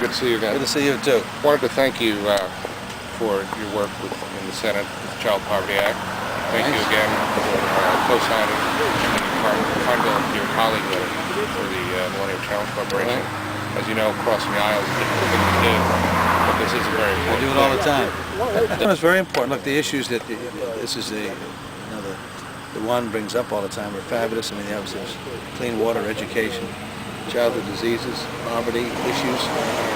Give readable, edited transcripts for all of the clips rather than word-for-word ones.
good to see you again. Good to see you too. Wanted to thank you for your work in the Senate with the Child Poverty Act. Thank you again for co-signing the Farm Bill to your colleague for the Millennium Challenge Corporation. As you know, crossing the aisle is a difficult thing to do, but this is a very important I do it all the time. It's very important. Look, the issues that this is the one brings up all the time are fabulous. I mean, obviously, there's clean water, education, childhood diseases, poverty issues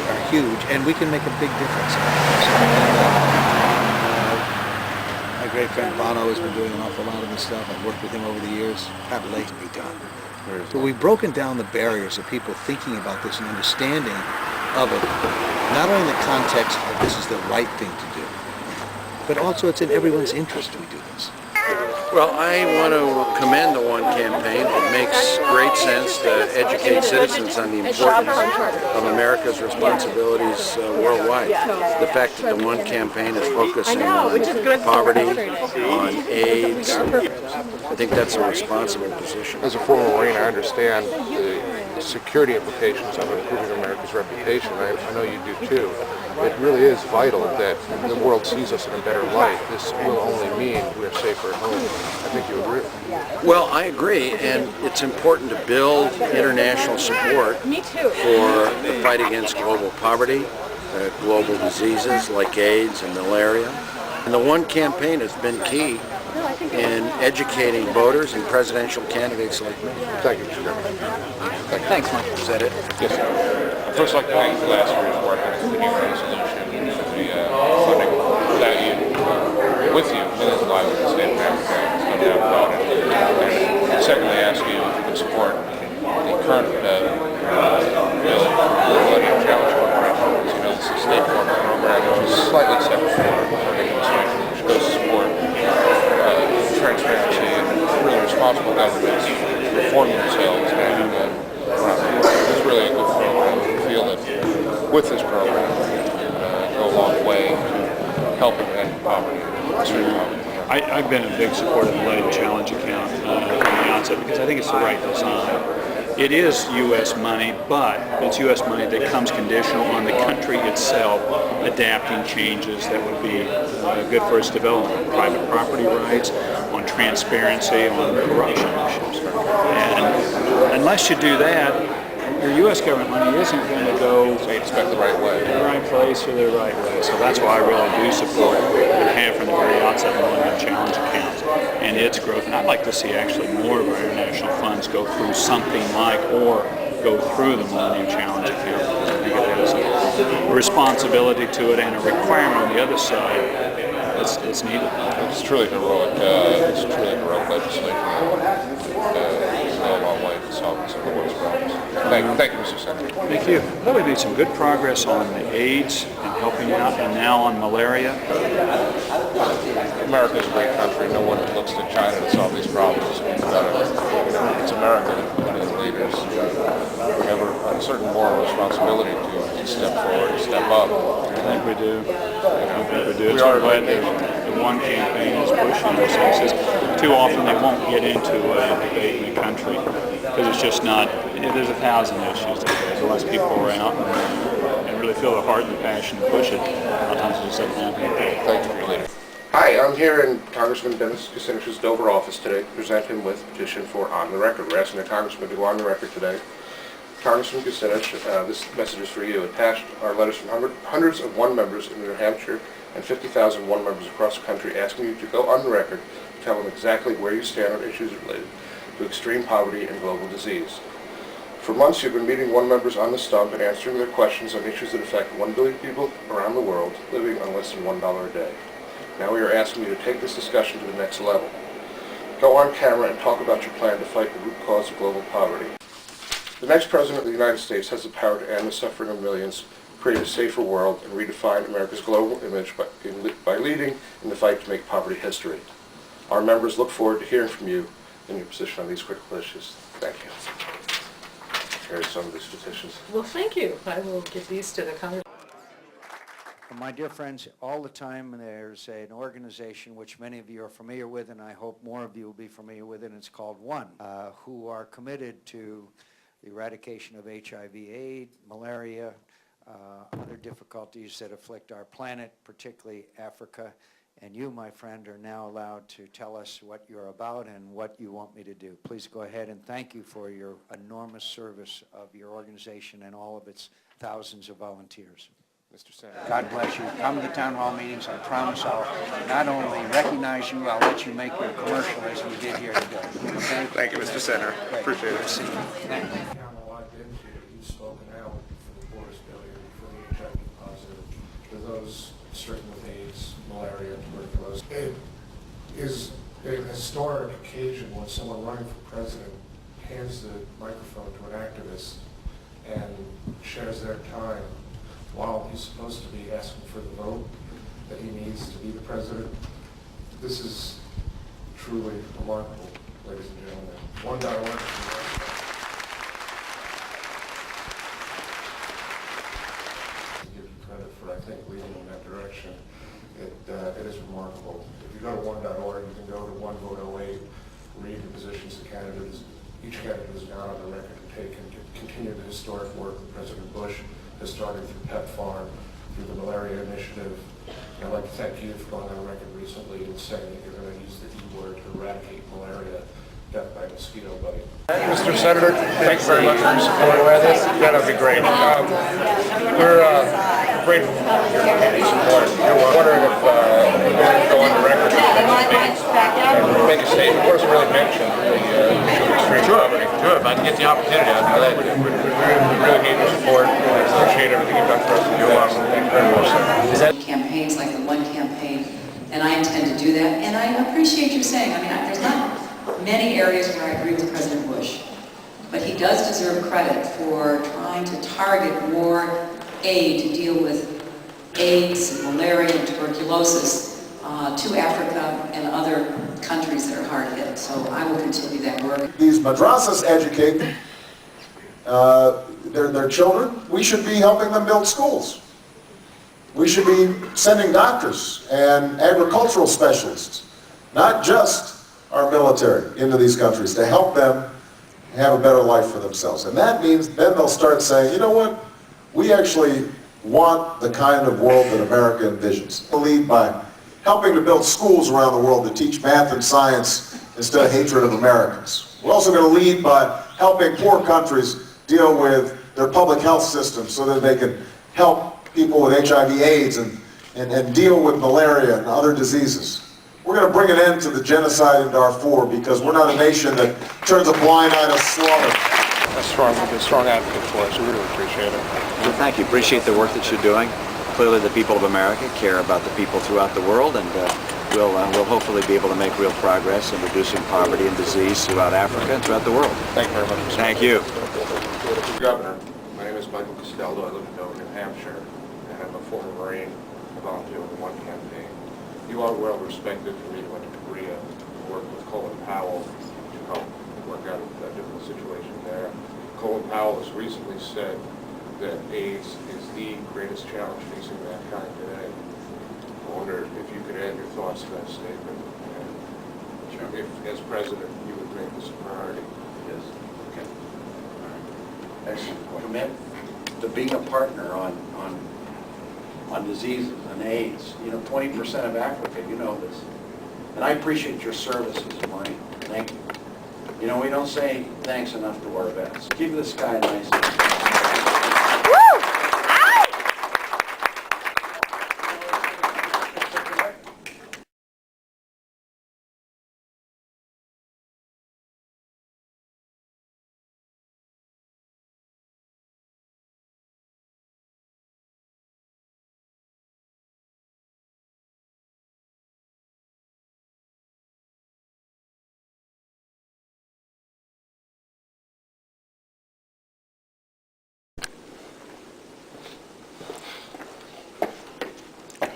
are huge, and we can make a big difference. My great friend Bono has been doing an awful lot of this stuff. I've worked with him over the years. Not late to be done. So we've broken down the barriers of people thinking about this and understanding of it, not only in the context of this is the right thing to do, but also it's in everyone's interest we do this. Well, I want to commend the One campaign. It makes great sense to educate citizens on the importance of America's responsibilities worldwide. The fact that the One campaign is focusing on poverty, on AIDS, I think that's a responsible position. As a former Marine, I understand the security implications of improving America's reputation. I know you do too. It really is vital that the world sees us in a better light. This will only mean we're safer at home. I think you agree. Well, I agree, and it's important to build international support for the fight against global poverty, global diseases like AIDS and malaria. And the One campaign has been key in educating voters and presidential candidates like me. Thank you, Mr. Chairman. Thanks, Mike. Is that it? Yes, sir. First, I'd like to thank you for last year's work on the new resolution and the funding. Without you, with you, millions of lives in the state of Africa come down without it. And secondly, I ask you if you can support the current bill for the Millennium Challenge Corporation. As you know, this is a state corporate program which is slightly separate from the administration, which goes to support transparency and really responsible governments reforming themselves, and it's really a good program. We feel that with this program we can go a long way to helping end poverty, extreme poverty. I've been a big supporter of the Millennium Challenge account from the outset because I think it's the right design. It is U.S. money, but it's U.S. money that comes conditional on the country itself adapting changes that would be good for its development, on private property rights, on transparency, on corruption issues. And unless you do that, your U.S. government money isn't going to go So you expect the right way. in the right place or the right way. So that's why I really do support and have from the very outset the Millennium Challenge account and its growth. And I'd like to see actually more of our international funds go through something like or go through the Millennium Challenge account. I think it has a responsibility to it and a requirement on the other side. It's needed. It's truly heroic. It's truly heroic legislation. It's go a long way to solving some of the world's problems. Thank you, Mr. Senator. Thank you. Well, we made some good progress on AIDS and helping out, and now on malaria. America is a great country. No one looks to China to solve these problems. It's America that is leaders. We have a certain moral responsibility to step forward, to step up. I think we do. It's so glad the One campaign is pushing this. It's just too often they won't get into a debate in the country because it's just not. There's 1,000 issues. Unless people are out and really feel the heart and the passion to push it, a lot of times it just doesn't happen. Thank you for leading. Hi, I'm here in Congressman Dennis Kucinich's Dover office today to present him with a petition for On the Record. We're asking the Congressman to go on the record today. Congressman Kucinich, this message is for you. Attached are letters from hundreds of One members in New Hampshire and 50,000 One members across the country asking you to go on the record to tell them exactly where you stand on issues related to extreme poverty and global disease. For months, you've been meeting One members on the stump and answering their questions on issues that affect 1 billion people around the world living on less than $1 a day. Now we are asking you to take this discussion to the next level. Go on camera and talk about your plan to fight the root cause of global poverty. The next President of the United States has the power to end the suffering of millions, create a safer world, and redefine America's global image by leading in the fight to make poverty history. Our members look forward to hearing from you in your position on these critical issues. Thank you. Here are some of these petitions. Well, thank you. I will give these to the Congress. My dear friends, all the time there's an organization which many of you are familiar with, and I hope more of you will be familiar with, and it's called One, who are committed to the eradication of HIV/AIDS, malaria, other difficulties that afflict our planet, particularly Africa. And you, my friend, are now allowed to tell us what you're about and what you want me to do. Please go ahead, and thank you for your enormous service of your organization and all of its thousands of volunteers. Mr. Senator. God bless you. Come to the town hall meetings. I promise I'll not only recognize you, I'll let you make your commercial as we did here today. Okay? Thank you, Mr. Senator. Appreciate it. Thank you. You've spoken out for the poorest billion, for the HIV positive, for those stricken with AIDS, malaria, tuberculosis. It is a historic occasion when someone running for president hands the microphone to an activist and shares their time while he's supposed to be asking for the vote that he needs to be the president. This is truly remarkable, ladies and gentlemen. $1. Give you credit for, I think, leading in that direction. It is remarkable. If you go to one.org, you can go to OneVote08, read the positions the candidates, each candidate has gone on the record to take and to continue the historic work that President Bush has started through PEPFAR, through the Malaria Initiative. And I'd like to thank you for going on the record recently and saying that you're going to use the E word to eradicate malaria, death by mosquito bite. Mr. Senator, thanks very much for your support. That'll be great. We're grateful for your community support. We're wondering if we can go on the record and make a statement. What does it really mention the issue of extreme poverty? Sure, if I can get the opportunity, I'd be glad to. We really need your support. We appreciate everything you've done for us. You're awesome. Thank you very much, sir. Campaigns like the One campaign, and I intend to do that. And I appreciate you saying, there's not many areas where I agree with President Bush, but he does deserve credit for trying to target more aid to deal with AIDS, malaria, and tuberculosis to Africa and other countries that are hard hit. So I will continue that work. These madrasas educate their children. We should be helping them build schools. We should be sending doctors and agricultural specialists, not just our military, into these countries to help them have a better life for themselves. And that means then they'll start saying, you know what, we actually want the kind of world that America envisions. We'll lead by helping to build schools around the world that teach math and science instead of hatred of Americans. We're also going to lead by helping poor countries deal with their public health systems so that they can help people with HIV/AIDS and deal with malaria and other diseases. We're going to bring an end to the genocide in Darfur because we're not a nation that turns a blind eye to slaughter. A strong advocate for us. We really appreciate it. Well, thank you. Appreciate the work that you're doing. Clearly the people of America care about the people throughout the world, and we'll hopefully be able to make real progress in reducing poverty and disease throughout Africa and throughout the world. Thank you very much. Thank you. Mr. Governor, my name is Michael Castaldo. I live in Dover, New Hampshire, and I'm a former Marine, a volunteer with the One campaign. You are well respected for me to went to Korea to work with Colin Powell to help work out a difficult situation there. Colin Powell has recently said that AIDS is the greatest challenge facing mankind today. I wonder if you could add your thoughts to that statement, and if, as president, you would make this a priority. Yes. Okay. All right. Excellent. Commit to being a partner on diseases and AIDS. 20% of Africa, you know this. And I appreciate your service as a Marine. Thank you. We don't say thanks enough to our vets. Keep the sky nice.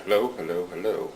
Hello, hello, hello.